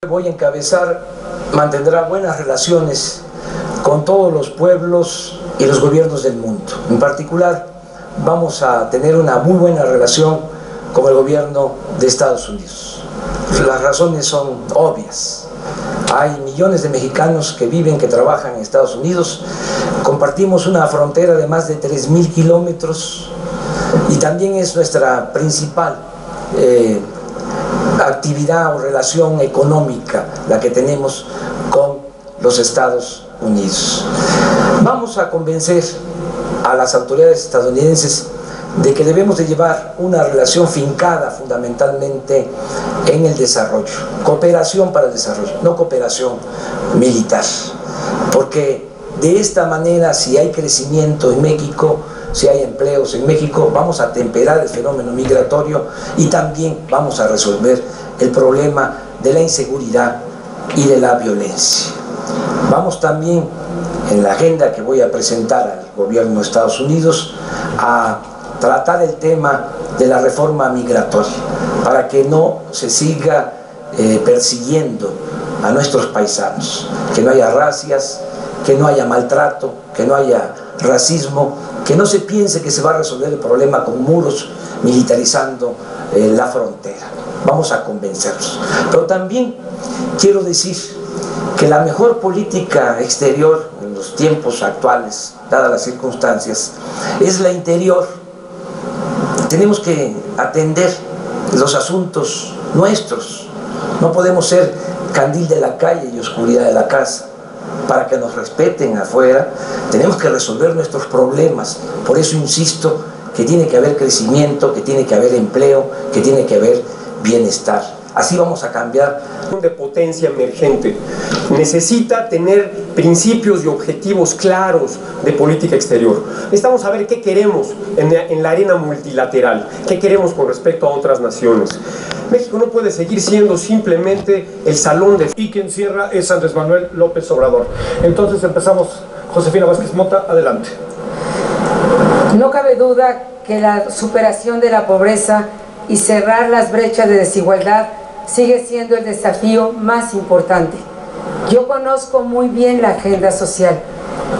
Voy a encabezar, mantendrá buenas relaciones con todos los pueblos y los gobiernos del mundo. En particular, vamos a tener una muy buena relación con el gobierno de Estados Unidos. Las razones son obvias. Hay millones de mexicanos que viven, que trabajan en Estados Unidos. Compartimos una frontera de más de 3.000 kilómetros y también es nuestra principal actividad o relación económica la que tenemos con los Estados Unidos. Vamos a convencer a las autoridades estadounidenses de que debemos de llevar una relación fincada fundamentalmente en el desarrollo, cooperación para el desarrollo, no cooperación militar, porque de esta manera, si hay crecimiento en México, si hay empleos en México, vamos a temperar el fenómeno migratorio y también vamos a resolver el problema de la inseguridad y de la violencia. Vamos también, en la agenda que voy a presentar al gobierno de Estados Unidos, a tratar el tema de la reforma migratoria, para que no se siga persiguiendo a nuestros paisanos, que no haya racias, que no haya maltrato, que no haya racismo, que no se piense que se va a resolver el problema con muros militarizando la frontera. Vamos a convencerlos. Pero también quiero decir que la mejor política exterior en los tiempos actuales, dadas las circunstancias, es la interior. Tenemos que atender los asuntos nuestros. No podemos ser candil de la calle y oscuridad de la casa. Para que nos respeten afuera, tenemos que resolver nuestros problemas. Por eso insisto que tiene que haber crecimiento, que tiene que haber empleo, que tiene que haber bienestar. Así vamos a cambiar. De potencia emergente necesita tener principios y objetivos claros de política exterior. Necesitamos saber qué queremos en la arena multilateral, qué queremos con respecto a otras naciones. México no puede seguir siendo simplemente el salón de... Y quien cierra es Andrés Manuel López Obrador. Entonces empezamos. Josefina Vázquez Mota, adelante. No cabe duda que la superación de la pobreza y cerrar las brechas de desigualdad sigue siendo el desafío más importante. Yo conozco muy bien la agenda social.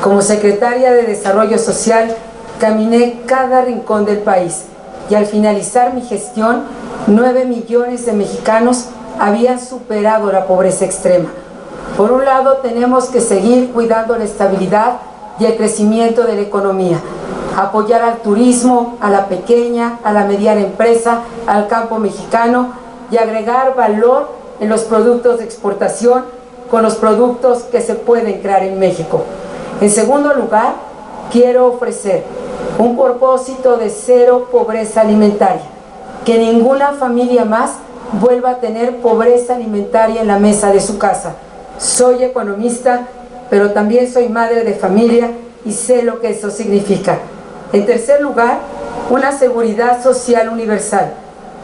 Como secretaria de Desarrollo Social, caminé cada rincón del país y al finalizar mi gestión, 9 millones de mexicanos habían superado la pobreza extrema. Por un lado, tenemos que seguir cuidando la estabilidad y el crecimiento de la economía, apoyar al turismo, a la pequeña, a la mediana empresa, al campo mexicano y agregar valor en los productos de exportación con los productos que se pueden crear en México. En segundo lugar, quiero ofrecer un propósito de cero pobreza alimentaria, que ninguna familia más vuelva a tener pobreza alimentaria en la mesa de su casa. Soy economista, pero también soy madre de familia y sé lo que eso significa. En tercer lugar, una seguridad social universal,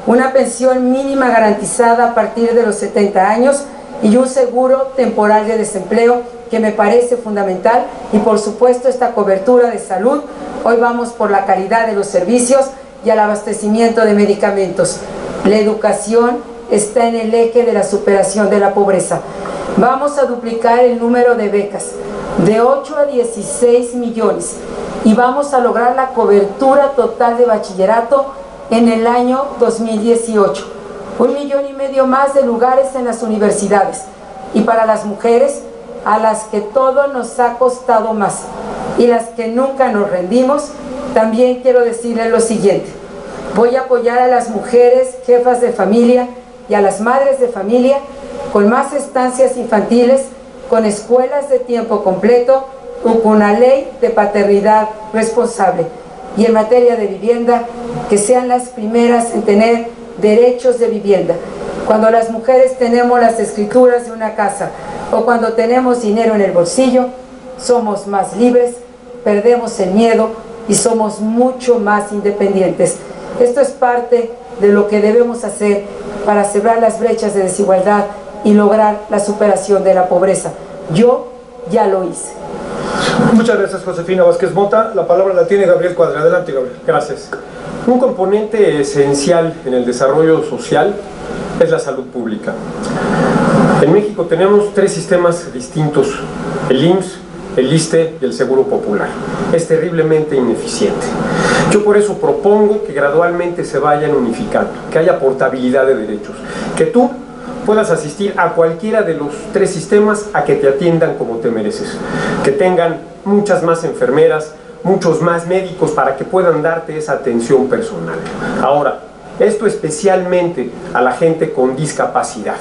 una pensión mínima garantizada a partir de los 70 años y un seguro temporal de desempleo que me parece fundamental, y por supuesto esta cobertura de salud. Hoy vamos por la calidad de los servicios y al abastecimiento de medicamentos. La educación está en el eje de la superación de la pobreza. Vamos a duplicar el número de becas de 8 a 16 millones y vamos a lograr la cobertura total de bachillerato en el año 2018. 1,5 millones más de lugares en las universidades. Y para las mujeres, a las que todo nos ha costado más y las que nunca nos rendimos, también quiero decirles lo siguiente: voy a apoyar a las mujeres jefas de familia y a las madres de familia con más estancias infantiles, con escuelas de tiempo completo o con una ley de paternidad responsable. Y en materia de vivienda, que sean las primeras en tener derechos de vivienda. Cuando las mujeres tenemos las escrituras de una casa o cuando tenemos dinero en el bolsillo, somos más libres, perdemos el miedo y somos mucho más independientes. Esto es parte de lo que debemos hacer para cerrar las brechas de desigualdad y lograr la superación de la pobreza. Yo ya lo hice. Muchas gracias, Josefina Vázquez Mota. La palabra la tiene Gabriel Cuadra. Adelante, Gabriel. Gracias. Un componente esencial en el desarrollo social es la salud pública. En México tenemos 3 sistemas distintos: el IMSS, el ISSSTE y el Seguro Popular. Es terriblemente ineficiente. Yo por eso propongo que gradualmente se vayan unificando, que haya portabilidad de derechos, que tú puedas asistir a cualquiera de los 3 sistemas a que te atiendan como te mereces, que tengan muchas más enfermeras, muchos más médicos para que puedan darte esa atención personal. Ahora, esto especialmente a la gente con discapacidad.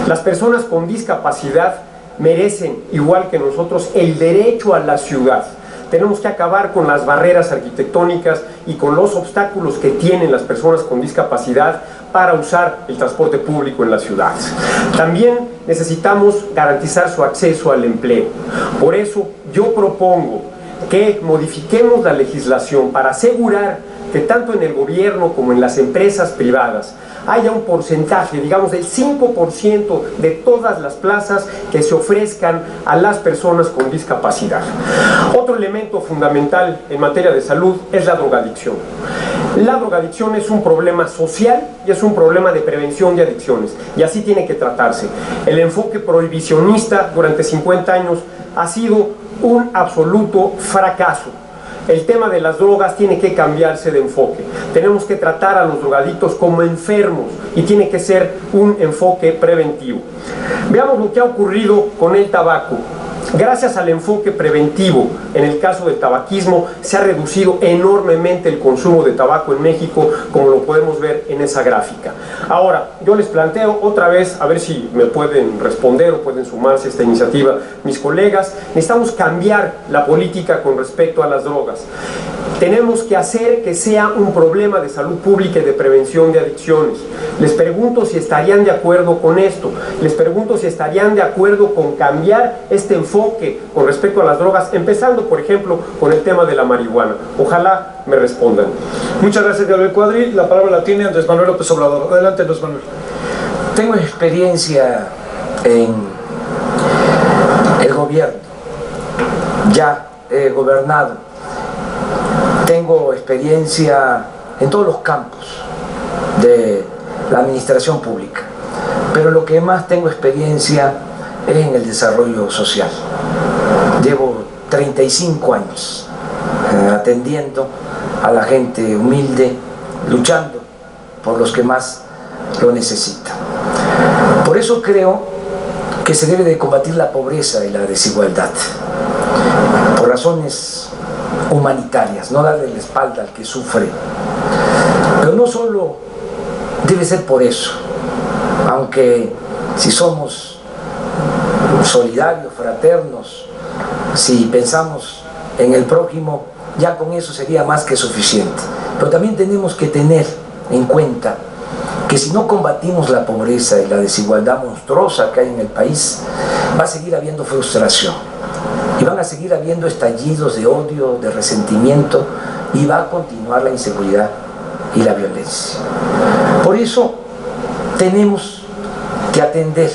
Las personas con discapacidad merecen, igual que nosotros, el derecho a la ciudad. Tenemos que acabar con las barreras arquitectónicas y con los obstáculos que tienen las personas con discapacidad para usar el transporte público en las ciudades. También necesitamos garantizar su acceso al empleo. Por eso yo propongo que modifiquemos la legislación para asegurar que tanto en el gobierno como en las empresas privadas haya un porcentaje, digamos del 5% de todas las plazas que se ofrezcan a las personas con discapacidad. Otro elemento fundamental en materia de salud es la drogadicción. La drogadicción es un problema social y es un problema de prevención de adicciones, y así tiene que tratarse. El enfoque prohibicionista durante 50 años ha sido un absoluto fracaso. El tema de las drogas tiene que cambiarse de enfoque. Tenemos que tratar a los drogadictos como enfermos y tiene que ser un enfoque preventivo. Veamos lo que ha ocurrido con el tabaco. Gracias al enfoque preventivo, en el caso del tabaquismo, se ha reducido enormemente el consumo de tabaco en México, como lo podemos ver en esa gráfica. Ahora, yo les planteo otra vez, a ver si me pueden responder o pueden sumarse a esta iniciativa mis colegas. Necesitamos cambiar la política con respecto a las drogas. Tenemos que hacer que sea un problema de salud pública y de prevención de adicciones. Les pregunto si estarían de acuerdo con esto. Les pregunto si estarían de acuerdo con cambiar este enfoque con respecto a las drogas, empezando, por ejemplo, con el tema de la marihuana. Ojalá me respondan. Muchas gracias, Gabriel Cuadri. La palabra la tiene Andrés Manuel López Obrador. Adelante, Andrés Manuel. Tengo experiencia en el gobierno. Ya he gobernado. Tengo experiencia en todos los campos de la administración pública, pero lo que más tengo experiencia es en el desarrollo social. Llevo 35 años atendiendo a la gente humilde, luchando por los que más lo necesitan. Por eso creo que se debe de combatir la pobreza y la desigualdad, por razones humanitarias, no darle la espalda al que sufre. Pero no solo debe ser por eso, aunque si somos solidarios, fraternos, si pensamos en el prójimo, ya con eso sería más que suficiente. Pero también tenemos que tener en cuenta que si no combatimos la pobreza y la desigualdad monstruosa que hay en el país, va a seguir habiendo frustración. Y van a seguir habiendo estallidos de odio, de resentimiento, y va a continuar la inseguridad y la violencia. Por eso tenemos que atender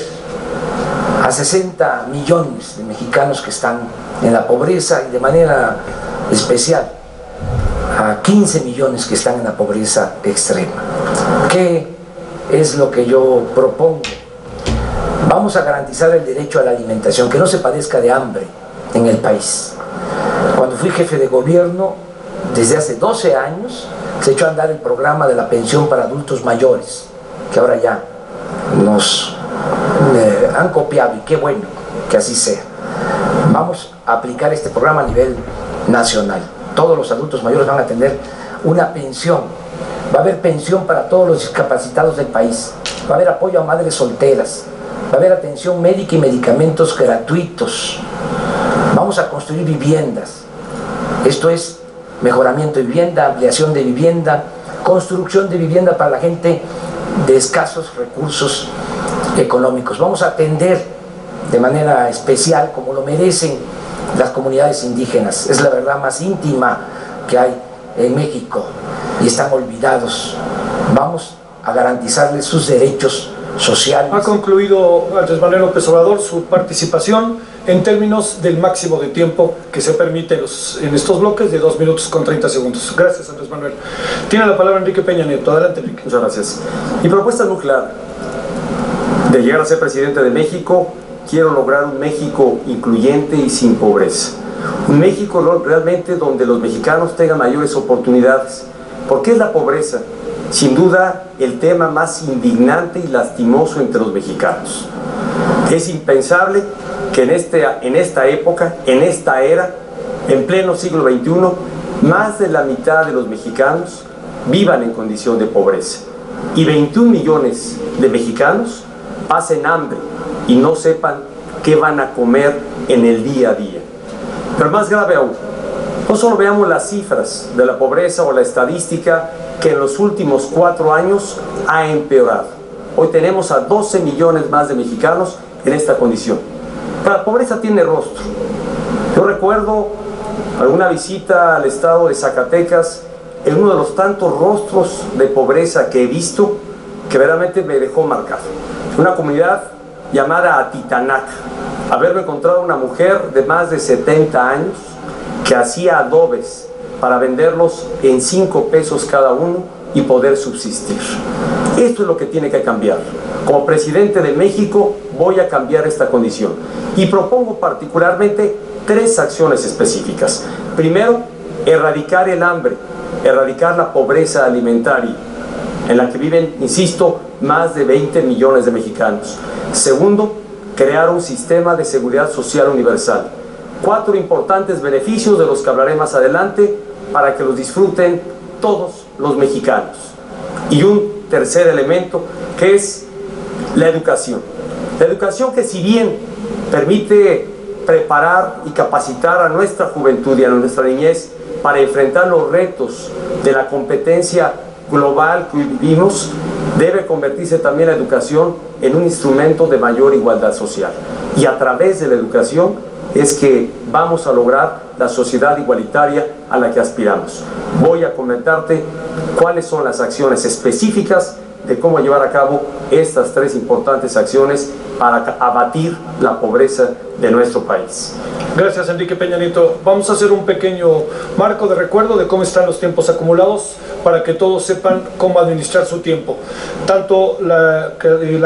a 60 millones de mexicanos que están en la pobreza, y de manera especial a 15 millones que están en la pobreza extrema. ¿Qué es lo que yo propongo? Vamos a garantizar el derecho a la alimentación, que no se padezca de hambre en el país. Cuando fui jefe de gobierno, desde hace 12 años, se echó a andar el programa de la pensión para adultos mayores, que ahora ya nos han copiado, y qué bueno que así sea. Vamos a aplicar este programa a nivel nacional. Todos los adultos mayores van a tener una pensión. Va a haber pensión para todos los discapacitados del país. Va a haber apoyo a madres solteras. Va a haber atención médica y medicamentos gratuitos. Vamos a construir viviendas. Esto es mejoramiento de vivienda, ampliación de vivienda, construcción de vivienda para la gente de escasos recursos económicos. Vamos a atender de manera especial, como lo merecen, las comunidades indígenas. Es la verdad más íntima que hay en México y están olvidados. Vamos a garantizarles sus derechos sociales. Ha concluido Andrés Manuel López Obrador su participación en términos del máximo de tiempo que se permite en estos bloques de 2 minutos con 30 segundos. Gracias, Andrés Manuel. Tiene la palabra Enrique Peña Nieto. Adelante, Enrique. Muchas gracias. Mi propuesta es muy clara. de llegar a ser presidente de México, quiero lograr un México incluyente y sin pobreza. Un México realmente donde los mexicanos tengan mayores oportunidades. ¿Por qué es la pobreza? Sin duda el tema más indignante y lastimoso entre los mexicanos. Es impensable que en esta época, en esta era, en pleno siglo XXI, más de la mitad de los mexicanos vivan en condición de pobreza y 21 millones de mexicanos pasen hambre y no sepan qué van a comer en el día a día. Pero más grave aún, no solo veamos las cifras de la pobreza o la estadística que en los últimos 4 años ha empeorado. Hoy tenemos a 12 millones más de mexicanos en esta condición. Pero la pobreza tiene rostro. Yo recuerdo alguna visita al estado de Zacatecas en uno de los tantos rostros de pobreza que he visto que verdaderamente me dejó marcado. Una comunidad llamada Atitanac. Haberme encontrado una mujer de más de 70 años que hacía adobes para venderlos en 5 pesos cada uno y poder subsistir. Esto es lo que tiene que cambiar. Como presidente de México voy a cambiar esta condición y propongo particularmente 3 acciones específicas. Primero, erradicar el hambre, erradicar la pobreza alimentaria en la que viven, insisto, más de 20 millones de mexicanos. Segundo, crear un sistema de seguridad social universal. 4 importantes beneficios de los que hablaré más adelante para que los disfruten todos los mexicanos. Y un tercer elemento que es la educación. La educación que, si bien permite preparar y capacitar a nuestra juventud y a nuestra niñez para enfrentar los retos de la competencia global que hoy vivimos, debe convertirse también la educación en un instrumento de mayor igualdad social. Y a través de la educación es que vamos a lograr la sociedad igualitaria a la que aspiramos. Voy a comentarte cuáles son las acciones específicas de cómo llevar a cabo estas 3 importantes acciones para abatir la pobreza de nuestro país. Gracias, Enrique Peña Nieto. Vamos a hacer un pequeño marco de recuerdo de cómo están los tiempos acumulados para que todos sepan cómo administrar su tiempo. Tanto la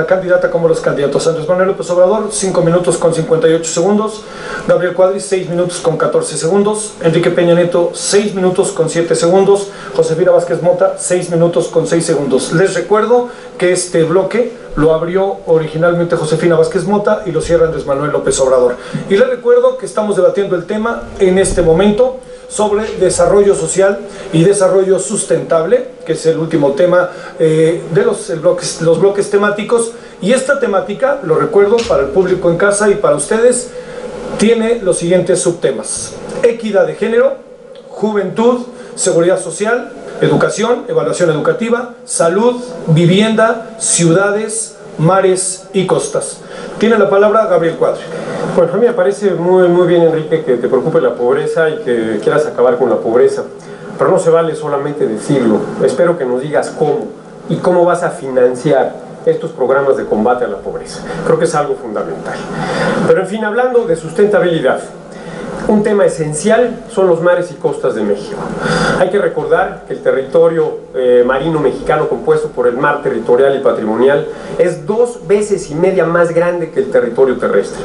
candidata como los candidatos. Andrés Manuel López Obrador, 5 minutos con 58 segundos. Gabriel Cuadri, 6 minutos con 14 segundos. Enrique Peña Nieto, 6 minutos con 7 segundos. Josefina Vázquez Mota, 6 minutos con 6 segundos. Les recuerdo que este bloque lo abrió originalmente Josefina Vázquez Mota y lo cierra Andrés Manuel López Obrador. Y les recuerdo que estamos debatiendo el tema en este momento sobre desarrollo social y desarrollo sustentable, que es el último tema de los bloques temáticos. Y esta temática, lo recuerdo para el público en casa y para ustedes, tiene los siguientes subtemas: equidad de género, juventud, seguridad social, educación, evaluación educativa, salud, vivienda, ciudades, mares y costas. Tiene la palabra Gabriel Cuadri. Bueno, a mí me parece muy bien, Enrique, que te preocupe la pobreza y que quieras acabar con la pobreza, pero no se vale solamente decirlo. Espero que nos digas cómo y cómo vas a financiar estos programas de combate a la pobreza. Creo que es algo fundamental. Pero en fin, hablando de sustentabilidad, un tema esencial son los mares y costas de México. Hay que recordar que el territorio marino mexicano, compuesto por el mar territorial y patrimonial, es 2,5 veces más grande que el territorio terrestre.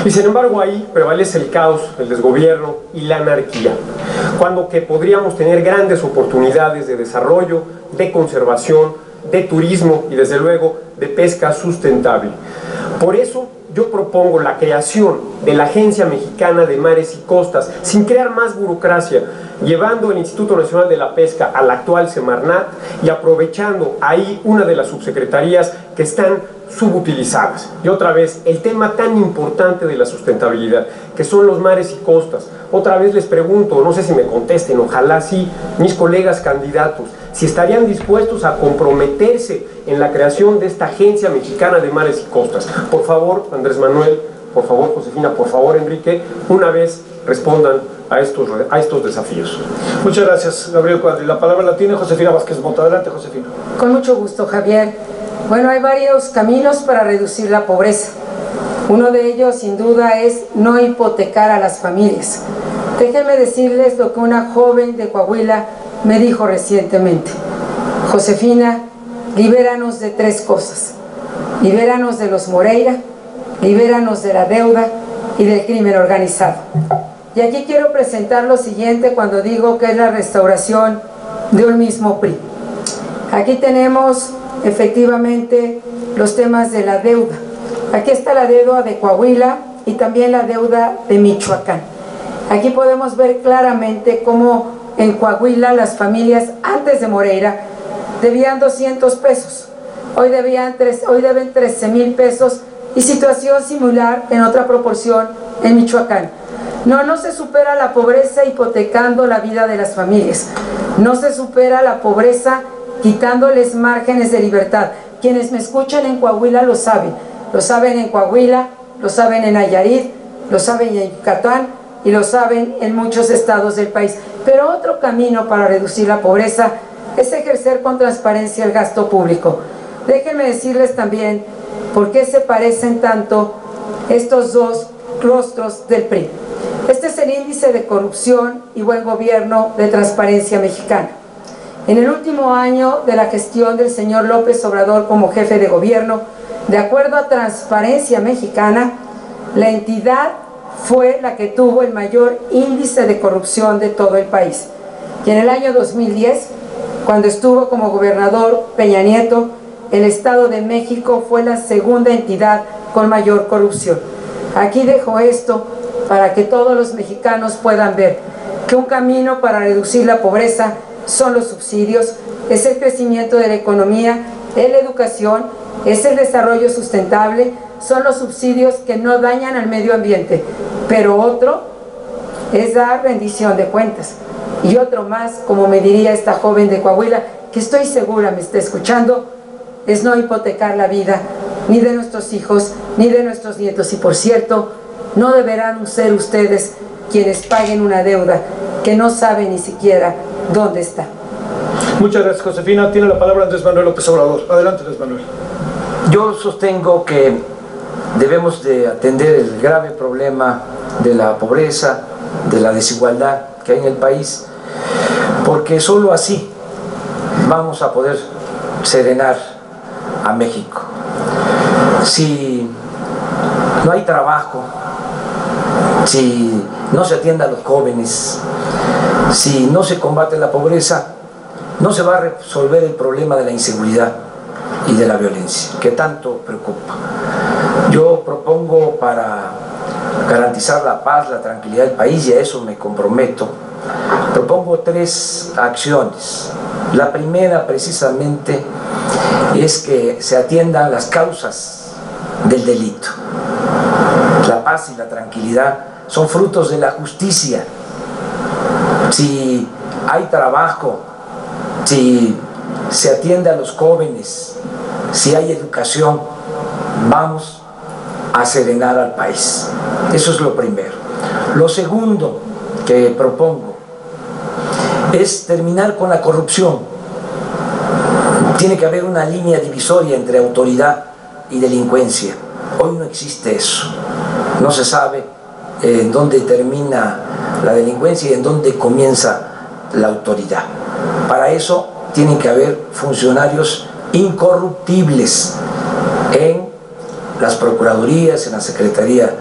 Y sin embargo ahí prevalece el caos, el desgobierno y la anarquía, cuando que podríamos tener grandes oportunidades de desarrollo, de conservación, de turismo y desde luego de pesca sustentable. Por eso yo propongo la creación de la Agencia Mexicana de Mares y Costas, sin crear más burocracia, llevando el Instituto Nacional de la Pesca al actual Semarnat y aprovechando ahí una de las subsecretarías que están subutilizadas. Y otra vez, el tema tan importante de la sustentabilidad, que son los mares y costas. Otra vez les pregunto, no sé si me contesten, ojalá sí, mis colegas candidatos, si estarían dispuestos a comprometerse en la creación de esta Agencia Mexicana de Mares y Costas. Por favor, Andrés Manuel, por favor, Josefina, por favor, Enrique, una vez respondan a estos desafíos. Muchas gracias, Gabriel Cuadri. La palabra la tiene Josefina Vázquez Mota. Adelante, Josefina. Con mucho gusto, Javier. Bueno, hay varios caminos para reducir la pobreza. Uno de ellos, sin duda, es no hipotecar a las familias. Déjenme decirles lo que una joven de Coahuila me dijo recientemente: Josefina, libéranos de 3 cosas: Libéranos de los Moreira, libéranos de la deuda y del crimen organizado. Y aquí quiero presentar lo siguiente cuando digo que es la restauración de un mismo PRI. Aquí tenemos efectivamente los temas de la deuda. Aquí está la deuda de Coahuila y también la deuda de Michoacán. Aquí podemos ver claramente cómo en Coahuila las familias antes de Moreira debían 200 pesos. Hoy deben 13,000 pesos y situación similar en otra proporción en Michoacán. No se supera la pobreza hipotecando la vida de las familias. No se supera la pobreza quitándoles márgenes de libertad. Quienes me escuchan en Coahuila lo saben. Lo saben en Coahuila, lo saben en Nayarit, lo saben en Yucatán y lo saben en muchos estados del país. Pero otro camino para reducir la pobreza es ejercer con transparencia el gasto público. Déjenme decirles también por qué se parecen tanto estos dos rostros del PRI. Este es el índice de corrupción y buen gobierno de Transparencia Mexicana. En el último año de la gestión del señor López Obrador como jefe de gobierno, de acuerdo a Transparencia Mexicana, la entidad fue la que tuvo el mayor índice de corrupción de todo el país. Y en el año 2010, cuando estuvo como gobernador Peña Nieto, el Estado de México fue la segunda entidad con mayor corrupción. Aquí dejo esto para que todos los mexicanos puedan ver que un camino para reducir la pobreza son los subsidios, es el crecimiento de la economía, es la educación, es el desarrollo sustentable, son los subsidios que no dañan al medio ambiente, pero otro es dar rendición de cuentas. Y otro más, como me diría esta joven de Coahuila, que estoy segura me está escuchando, es no hipotecar la vida ni de nuestros hijos, ni de nuestros nietos. Y por cierto, no deberán ser ustedes quienes paguen una deuda que no saben ni siquiera dónde está. Muchas gracias, Josefina. Tiene la palabra Andrés Manuel López Obrador. Adelante, Andrés Manuel. Yo sostengo que debemos de atender el grave problema de la pobreza, de la desigualdad que hay en el país, porque solo así vamos a poder serenar a México. Si no hay trabajo, si no se atiende a los jóvenes, si no se combate la pobreza, no se va a resolver el problema de la inseguridad y de la violencia, que tanto preocupa. Yo propongo, para garantizar la paz, la tranquilidad del país, y a eso me comprometo, propongo 3 acciones. La primera, precisamente, es que se atiendan las causas del delito. La paz y la tranquilidad son frutos de la justicia. Si hay trabajo, si se atiende a los jóvenes, si hay educación, vamos a serenar al país. Eso es lo primero. Lo segundo que propongo es terminar con la corrupción. Tiene que haber una línea divisoria entre autoridad y delincuencia. Hoy no existe eso. No se sabe en dónde termina la delincuencia y en dónde comienza la autoridad. Para eso tienen que haber funcionarios incorruptibles en las procuradurías, en la Secretaría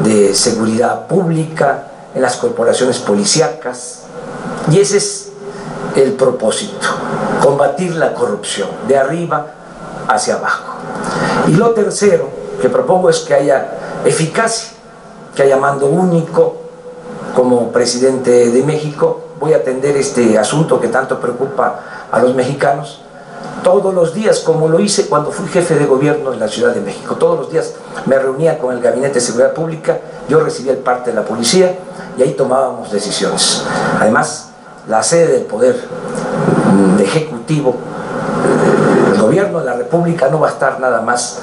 de Seguridad Pública, en las corporaciones policíacas, y ese es el propósito: combatir la corrupción de arriba hacia abajo. Y lo tercero que propongo es que haya eficacia, que haya mando único. Como presidente de México voy a atender este asunto que tanto preocupa a los mexicanos todos los días, como lo hice cuando fui jefe de gobierno en la Ciudad de México. Todos los días me reunía con el Gabinete de Seguridad Pública, yo recibía el parte de la policía y ahí tomábamos decisiones. Además, la sede del Poder Ejecutivo, el gobierno de la República, no va a estar nada más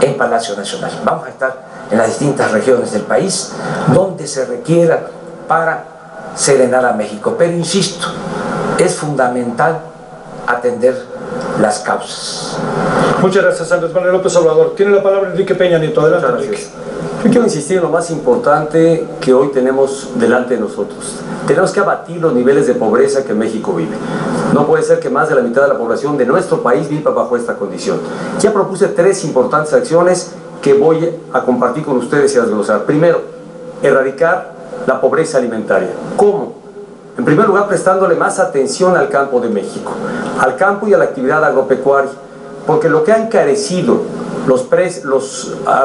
en Palacio Nacional. Vamos a estar en las distintas regiones del país donde se requiera para serenar a México. Pero insisto, es fundamental atender las causas. Muchas gracias, Andrés Manuel López Obrador. Tiene la palabra Enrique Peña Nieto. Adelante, Enrique. Yo quiero insistir en lo más importante que hoy tenemos delante de nosotros. Tenemos que abatir los niveles de pobreza que México vive. No puede ser que más de la mitad de la población de nuestro país viva bajo esta condición. Ya propuse 3 importantes acciones que voy a compartir con ustedes y a desglosar. Primero, erradicar la pobreza alimentaria. ¿Cómo? En primer lugar, prestándole más atención al campo de México, al campo y a la actividad agropecuaria, porque lo que ha encarecido los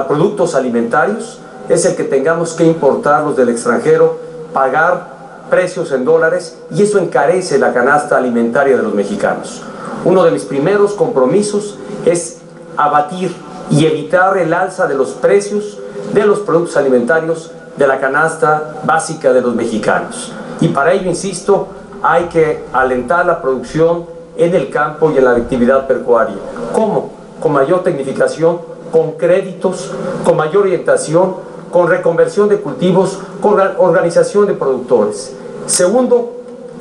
productos alimentarios es el que tengamos que importarlos del extranjero, pagar precios en dólares, y eso encarece la canasta alimentaria de los mexicanos. Uno de mis primeros compromisos es abatir y evitar el alza de los precios de los productos alimentarios de la canasta básica de los mexicanos. Y para ello, insisto, hay que alentar la producción en el campo y en la actividad pecuaria. ¿Cómo? Con mayor tecnificación, con créditos, con mayor orientación, con reconversión de cultivos, con organización de productores. Segundo,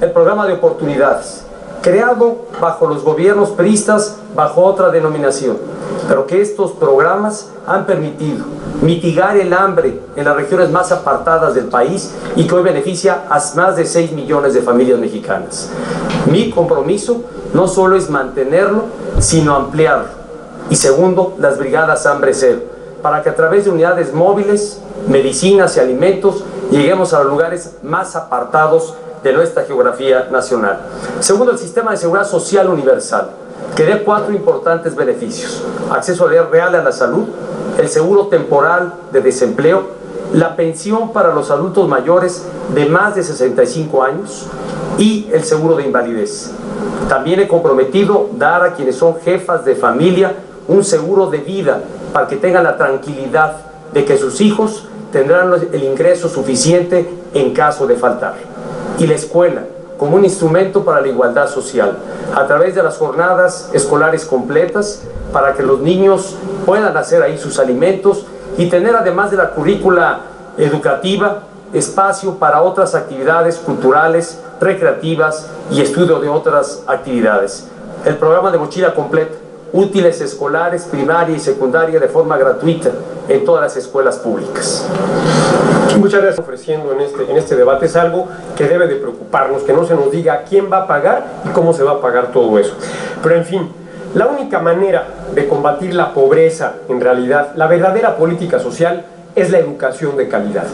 el programa de oportunidades, creado bajo los gobiernos priistas, bajo otra denominación, pero que estos programas han permitido mitigar el hambre en las regiones más apartadas del país y que hoy beneficia a más de 6 millones de familias mexicanas. Mi compromiso no solo es mantenerlo, sino ampliarlo. Y segundo, las brigadas Hambre Cero, para que a través de unidades móviles, medicinas y alimentos lleguemos a los lugares más apartados de nuestra geografía nacional. Segundo, el sistema de seguridad social universal, que dé 4 importantes beneficios: acceso real a la salud, el seguro temporal de desempleo, la pensión para los adultos mayores de más de 65 años y el seguro de invalidez. También he comprometido dar a quienes son jefas de familia un seguro de vida para que tengan la tranquilidad de que sus hijos tendrán el ingreso suficiente en caso de faltar. Y la escuela como un instrumento para la igualdad social, a través de las jornadas escolares completas, para que los niños puedan hacer ahí sus alimentos y tener, además de la currícula educativa, espacio para otras actividades culturales, recreativas y estudio de otras actividades. El programa de mochila completa, útiles escolares, primaria y secundaria de forma gratuita en todas las escuelas públicas. Muchas gracias. Ofreciendo en este debate es algo que debe de preocuparnos, que no se nos diga quién va a pagar y cómo se va a pagar todo eso. Pero en fin, la única manera de combatir la pobreza, en realidad, la verdadera política social, es la educación de calidad.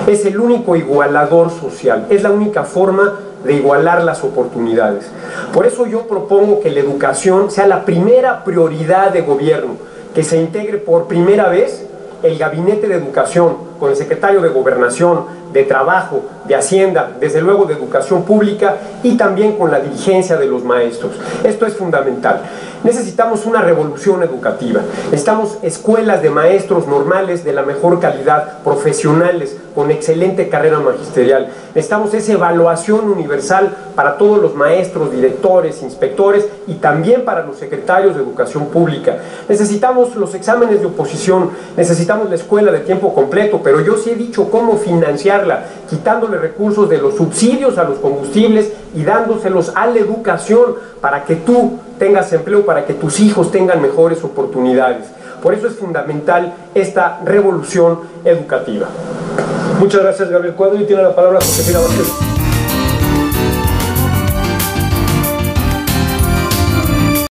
Es el único igualador social, es la única forma de igualar las oportunidades. Por eso yo propongo que la educación sea la primera prioridad de gobierno, que se integre por primera vez el Gabinete de Educación, con el Secretario de Gobernación, de Trabajo, de Hacienda, desde luego de Educación Pública, y también con la dirigencia de los maestros. Esto es fundamental. Necesitamos una revolución educativa, necesitamos escuelas de maestros normales de la mejor calidad, profesionales, con excelente carrera magisterial. Necesitamos esa evaluación universal para todos los maestros, directores, inspectores y también para los secretarios de Educación Pública. Necesitamos los exámenes de oposición, necesitamos la escuela de tiempo completo, pero yo sí he dicho cómo financiarla, quitándole recursos de los subsidios a los combustibles y dándoselos a la educación para que tú tengas empleo, para que tus hijos tengan mejores oportunidades. Por eso es fundamental esta revolución educativa. Muchas gracias, Gabriel Cuadro, y tiene la palabra Josefina Vázquez.